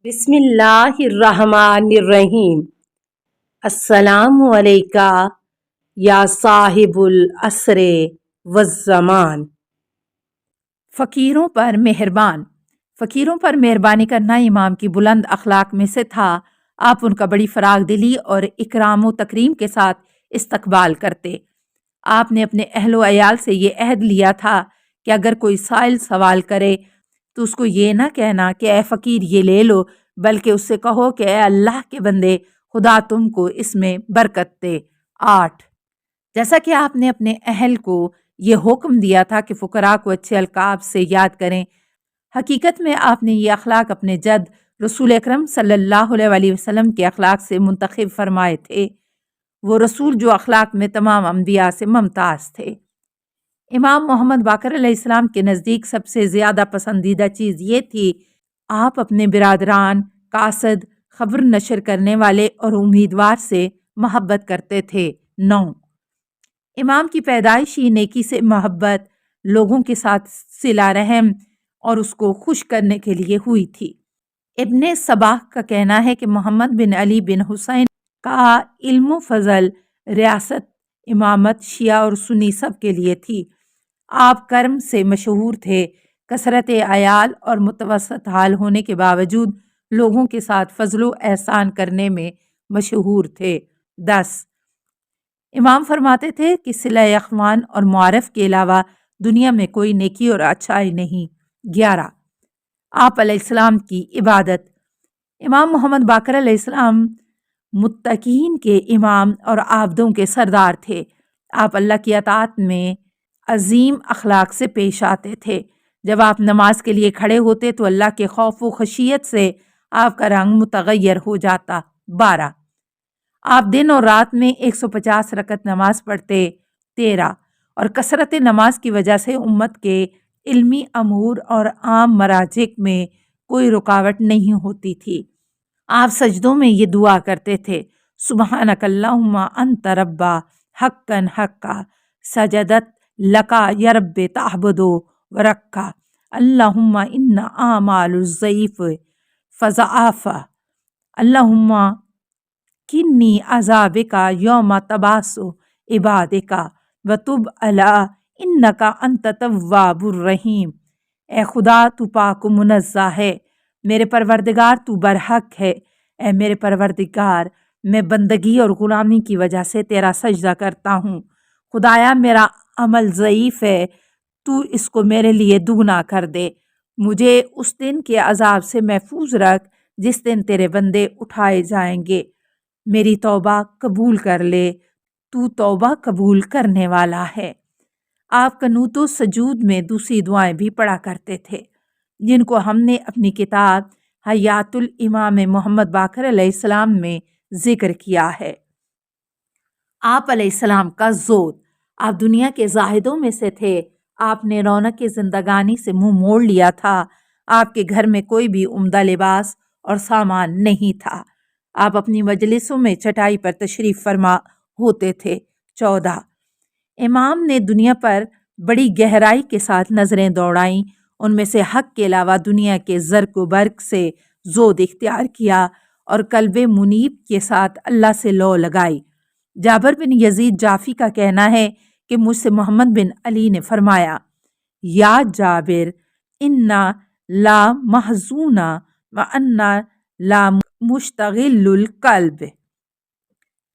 بسم اللہ الرحمن الرحیم۔ السلام علیکہ یا صاحب العصر والزمان۔ فقیروں پر مہربان۔ فقیروں پر مہربانی کرنا امام کی بلند اخلاق میں سے تھا۔ آپ ان کا بڑی فراخ دلی اور اکرام و تکریم کے ساتھ استقبال کرتے۔ آپ نے اپنے اہل و عیال سے یہ عہد لیا تھا کہ اگر کوئی سائل سوال کرے تو اس کو یہ نہ کہنا کہ اے فقیر یہ لے لو، بلکہ اس سے کہو کہ اے اللہ کے بندے خدا تم کو اس میں برکت دے۔ 8۔ جیسا کہ آپ نے اپنے اہل کو یہ حکم دیا تھا کہ فقراء کو اچھے القاب سے یاد کریں، حقیقت میں آپ نے یہ اخلاق اپنے جد رسول اکرم صلی اللہ علیہ وسلم کے اخلاق سے منتخب فرمائے تھے، وہ رسول جو اخلاق میں تمام انبیاء سے ممتاز تھے۔ امام محمد باقر علیہ السلام کے نزدیک سب سے زیادہ پسندیدہ چیز یہ تھی آپ اپنے برادران، قاصد، خبر نشر کرنے والے اور امیدوار سے محبت کرتے تھے۔ 9۔ امام کی پیدائشی نیکی سے محبت لوگوں کے ساتھ صلہ رحم اور اس کو خوش کرنے کے لیے ہوئی تھی۔ ابن صباح کا کہنا ہے کہ محمد بن علی بن حسین کا علم و فضل، ریاست، امامت شیعہ اور سنی سب کے لیے تھی۔ آپ کرم سے مشہور تھے، کثرت عیال اور متوسط حال ہونے کے باوجود لوگوں کے ساتھ فضل و احسان کرنے میں مشہور تھے۔ 10۔ امام فرماتے تھے کہ صلہ اخوان اور معارف کے علاوہ دنیا میں کوئی نیکی اور اچھائی نہیں۔ 11۔ آپ علیہ السلام کی عبادت۔ امام محمد باقر علیہ السلام متقین کے امام اور عابدوں کے سردار تھے۔ آپ اللہ کی اطاعت میں عظیم اخلاق سے پیش آتے تھے۔ جب آپ نماز کے لیے کھڑے ہوتے تو اللہ کے خوف و خشیت سے آپ کا رنگ متغیر ہو جاتا۔ 12۔ آپ دن اور رات میں 150 رکعت نماز پڑھتے۔ 13۔ اور کثرت نماز کی وجہ سے امت کے علمی امور اور عام مراجع میں کوئی رکاوٹ نہیں ہوتی تھی۔ آپ سجدوں میں یہ دعا کرتے تھے، سبحانک اللہم انت ربا حقا حقا سجدت لکا یا رب تعبدو ورکا اللہم ان اعمال الضعیف فضعافا اللہم کنی عذابکا یوم تباسو عبادکا وتب علا انکا انت تواب الرحیم۔ اے خدا تو پاک و منزہ ہے، میرے پروردگار تو برحق ہے۔ اے میرے پروردگار، میں بندگی اور غلامی کی وجہ سے تیرا سجدہ کرتا ہوں۔ خدایا میرا عمل ضعیف ہے، تو اس کو میرے لیے دگنا کر دے۔ مجھے اس دن کے عذاب سے محفوظ رکھ جس دن تیرے بندے اٹھائے جائیں گے۔ میری توبہ قبول کر لے، تو توبہ قبول کرنے والا ہے۔ آپ قنوت و سجود میں دوسری دعائیں بھی پڑھا کرتے تھے جن کو ہم نے اپنی کتاب حیات الامام محمد باقر علیہ السلام میں ذکر کیا ہے۔ آپ علیہ السلام کا زہد۔ آپ دنیا کے زاہدوں میں سے تھے۔ آپ نے رونق زندگانی سے منہ موڑ لیا تھا۔ آپ کے گھر میں کوئی بھی عمدہ لباس اور سامان نہیں تھا۔ آپ اپنی مجلسوں میں چٹائی پر تشریف فرما ہوتے تھے۔ 14۔ امام نے دنیا پر بڑی گہرائی کے ساتھ نظریں دوڑائیں، ان میں سے حق کے علاوہ دنیا کے زرق و برق سے زہد اختیار کیا اور قلب منیب کے ساتھ اللہ سے لو لگائی۔ جابر بن یزید جعفی کا کہنا ہے کہ مجھ سے محمد بن علی نے فرمایا، یا جابر انا لا محزونا وانا لا مشتغل القلب۔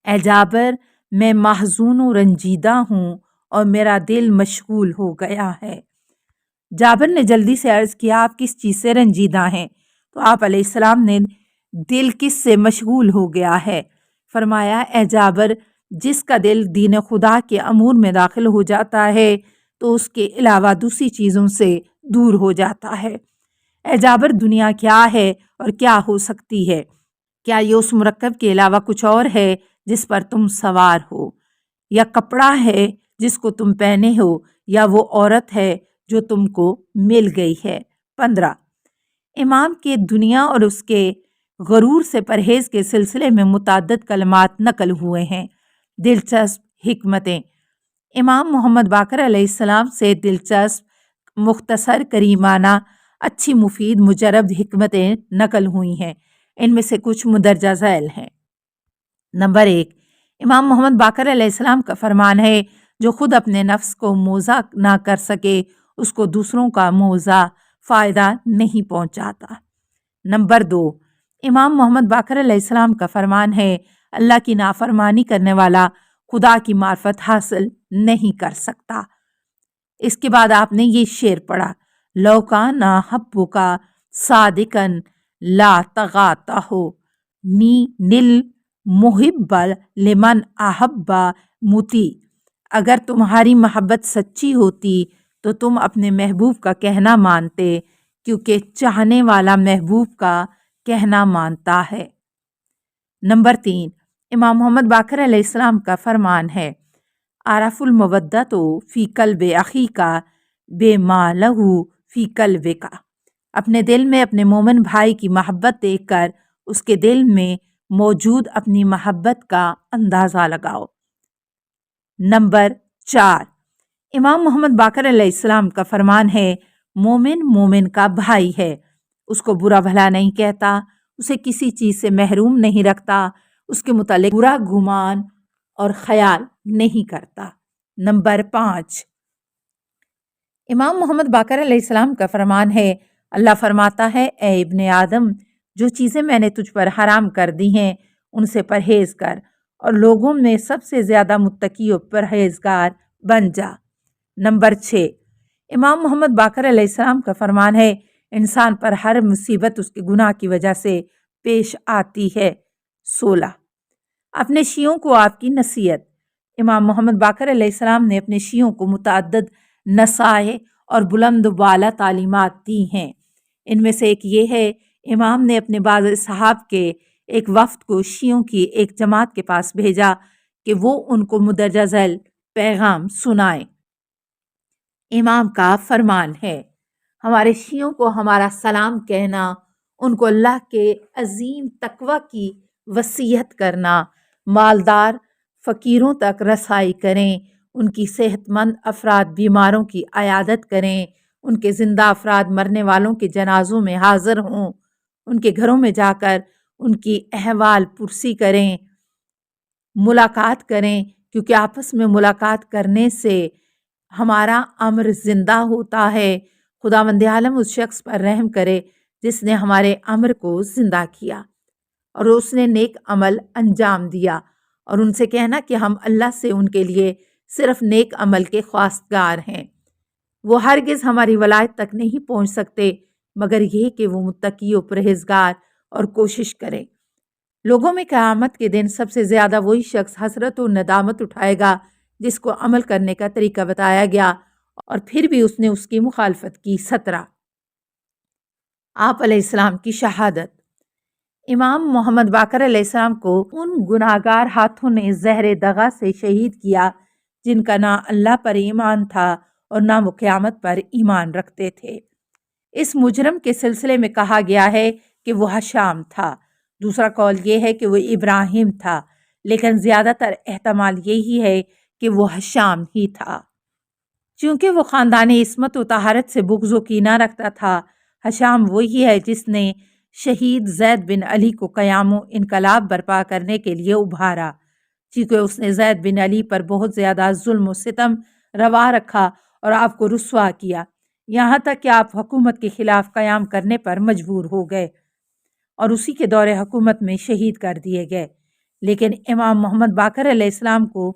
اے جابر، میں محزون و رنجیدہ ہوں اور میرا دل مشغول ہو گیا ہے۔ جابر نے جلدی سے عرض کیا، آپ کس چیز سے رنجیدہ ہیں؟ تو آپ علیہ السلام نے دل کس سے مشغول ہو گیا ہے؟ فرمایا، اے جابر، جس کا دل دین خدا کے امور میں داخل ہو جاتا ہے تو اس کے علاوہ دوسری چیزوں سے دور ہو جاتا ہے۔ اے جابر، دنیا کیا ہے اور کیا ہو سکتی ہے؟ کیا یہ اس مرکب کے علاوہ کچھ اور ہے جس پر تم سوار ہو، یا کپڑا ہے جس کو تم پہنے ہو، یا وہ عورت ہے جو تم کو مل گئی ہے؟ 15۔ امام کے دنیا اور اس کے غرور سے پرہیز کے سلسلے میں متعدد کلمات نقل ہوئے ہیں۔ دلچسپ حکمتیں۔ امام محمد باقر علیہ السلام سے دلچسپ، مختصر، کریمانہ، اچھی مفید مجرب حکمتیں نقل ہوئی ہیں۔ ان میں سے کچھ مندرجہ ذیل ہیں۔ نمبر 1، امام محمد باقر علیہ السلام کا فرمان ہے، جو خود اپنے نفس کو موزہ نہ کر سکے اس کو دوسروں کا موزہ فائدہ نہیں پہنچاتا۔ نمبر 2، امام محمد باقر علیہ السلام کا فرمان ہے، اللہ کی نافرمانی کرنے والا خدا کی معرفت حاصل نہیں کر سکتا۔ اس کے بعد آپ نے یہ شعر پڑھا، لو کان حبک صادقا لا تغاتہ نی نل محب لمن احب متی۔ اگر تمہاری محبت سچی ہوتی تو تم اپنے محبوب کا کہنا مانتے، کیونکہ چاہنے والا محبوب کا کہنا مانتا ہے۔ نمبر 3، امام محمد باقر علیہ السلام کا فرمان ہے، عرف المودۃ فی قلب اخیک بما لہ فی قلبک۔ اپنے دل میں اپنے مومن بھائی کی محبت دیکھ کر اس کے دل میں موجود اپنی محبت کا اندازہ لگاؤ۔ نمبر 4، امام محمد باقر علیہ السلام کا فرمان ہے، مومن مومن کا بھائی ہے، اس کو برا بھلا نہیں کہتا، اسے کسی چیز سے محروم نہیں رکھتا، اس کے متعلق برا گمان اور خیال نہیں کرتا۔ نمبر 5، امام محمد باقر علیہ السلام کا فرمان ہے، اللہ فرماتا ہے، اے ابن آدم، جو چیزیں میں نے تجھ پر حرام کر دی ہیں ان سے پرہیز کر اور لوگوں میں سب سے زیادہ متقی و پرہیزگار بن جا۔ نمبر 6، امام محمد باقر علیہ السلام کا فرمان ہے، انسان پر ہر مصیبت اس کے گناہ کی وجہ سے پیش آتی ہے۔ 16، اپنے شیعوں کو آپ کی نصیحت۔ امام محمد باقر علیہ السلام نے اپنے شیعوں کو متعدد نصائح اور بلند و بالا تعلیمات دی ہیں۔ ان میں سے ایک یہ ہے، امام نے اپنے بعض اصحاب کے ایک وفد کو شیعوں کی ایک جماعت کے پاس بھیجا کہ وہ ان کو مندرجہ ذیل پیغام سنائیں۔ امام کا فرمان ہے، ہمارے شیعوں کو ہمارا سلام کہنا، ان کو اللہ کے عظیم تقوی کی وصیت کرنا، مالدار فقیروں تک رسائی کریں، ان کی صحت مند افراد بیماروں کی عیادت کریں، ان کے زندہ افراد مرنے والوں کے جنازوں میں حاضر ہوں، ان کے گھروں میں جا کر ان کی احوال پرسی کریں، ملاقات کریں، کیونکہ آپس میں ملاقات کرنے سے ہمارا امر زندہ ہوتا ہے۔ خداوند عالم اس شخص پر رحم کرے جس نے ہمارے امر کو زندہ کیا اور اس نے نیک عمل انجام دیا، اور ان سے کہنا کہ ہم اللہ سے ان کے لیے صرف نیک عمل کے خواستگار ہیں۔ وہ ہرگز ہماری ولایت تک نہیں پہنچ سکتے مگر یہ کہ وہ متقی و پرہیزگار اور کوشش کرے۔ لوگوں میں قیامت کے دن سب سے زیادہ وہی شخص حسرت و ندامت اٹھائے گا جس کو عمل کرنے کا طریقہ بتایا گیا اور پھر بھی اس نے اس کی مخالفت کی۔ 17، آپ علیہ السلام کی شہادت۔ امام محمد باقر علیہ السلام کو ان گناہگار ہاتھوں نے زہر دغا سے شہید کیا جن کا نہ اللہ پر ایمان تھا اور نہ وہ قیامت پر ایمان رکھتے تھے۔ اس مجرم کے سلسلے میں کہا گیا ہے کہ وہ ہشام تھا، دوسرا قول یہ ہے کہ وہ ابراہیم تھا، لیکن زیادہ تر احتمال یہی ہے کہ وہ ہشام ہی تھا، چونکہ وہ خاندان عصمت و طہارت سے بغض و کینہ رکھتا تھا۔ ہشام وہی ہے جس نے شہید زید بن علی کو قیام و انقلاب برپا کرنے کے لیے ابھارا، چونکہ اس نے زید بن علی پر بہت زیادہ ظلم و ستم روا رکھا اور آپ کو رسوا کیا، یہاں تک کہ آپ حکومت کے خلاف قیام کرنے پر مجبور ہو گئے اور اسی کے دور حکومت میں شہید کر دیے گئے۔ لیکن امام محمد باقر علیہ السلام کو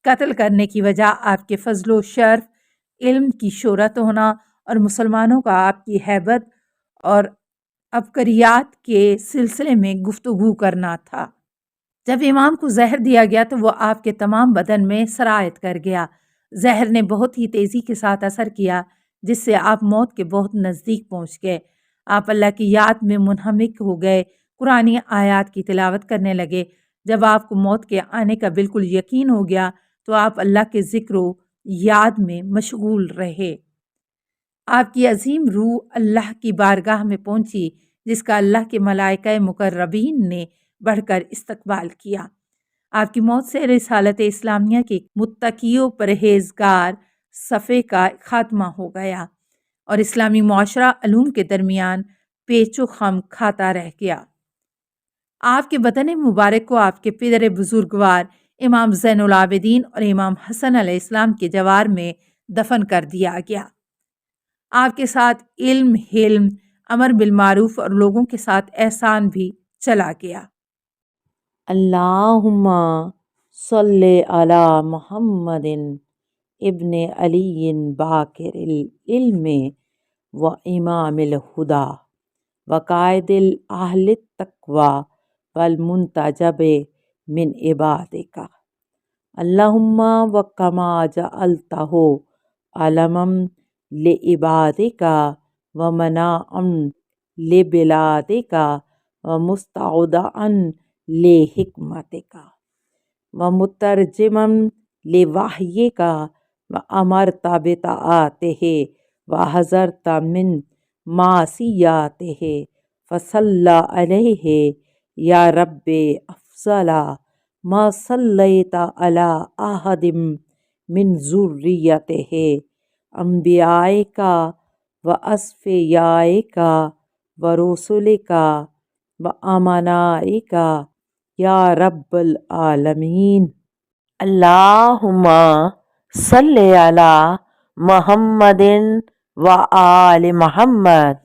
قتل کرنے کی وجہ آپ کے فضل و شرف، علم کی شہرت ہونا اور مسلمانوں کا آپ کی ہیبت اور عبقریات کے سلسلے میں گفتگو کرنا تھا۔ جب امام کو زہر دیا گیا تو وہ آپ کے تمام بدن میں سرایت کر گیا۔ زہر نے بہت ہی تیزی کے ساتھ اثر کیا جس سے آپ موت کے بہت نزدیک پہنچ گئے۔ آپ اللہ کی یاد میں منہمک ہو گئے، قرآنی آیات کی تلاوت کرنے لگے۔ جب آپ کو موت کے آنے کا بالکل یقین ہو گیا تو آپ اللہ کے ذکر و یاد میں مشغول رہے۔ آپ کی عظیم روح اللہ کی بارگاہ میں پہنچی جس کا اللہ کے ملائکہ مقربین نے بڑھ کر استقبال کیا۔ آپ کی موت سے رسالت اسلامیہ کے متقی و پرہیزگار صفحے کا خاتمہ ہو گیا۔ اور اسلامی معاشرہ علوم کے درمیان پیچ و خم کھاتا رہ گیا۔ آپ کے وطن مبارک کو آپ کے پدر بزرگوار امام زین العابدین اور امام حسن علیہ السلام کے جوار میں دفن کر دیا گیا۔ آپ کے ساتھ علم، حلم، امر بالمعروف اور لوگوں کے ساتھ احسان بھی چلا گیا۔ اللہم صلی علی محمد ابن علی باقر العلم و امام الہدا و قائد اہل التقوی والمنتجب من عبادک اللہم و کما جعلتہ علما لعبادک و مناعا لبلادک و مستودعا لحکمتک و مترجما لوحیک و امرت بطاعتہ و حذرت من معصیتہ فصلی علیہ یا رب افضل ما صلیت علی احد من ذریتہ انبیائک و اصفیائک و رسولک و امنائک یا رب العالمین۔ اللہم صلی علی محمد و آل محمد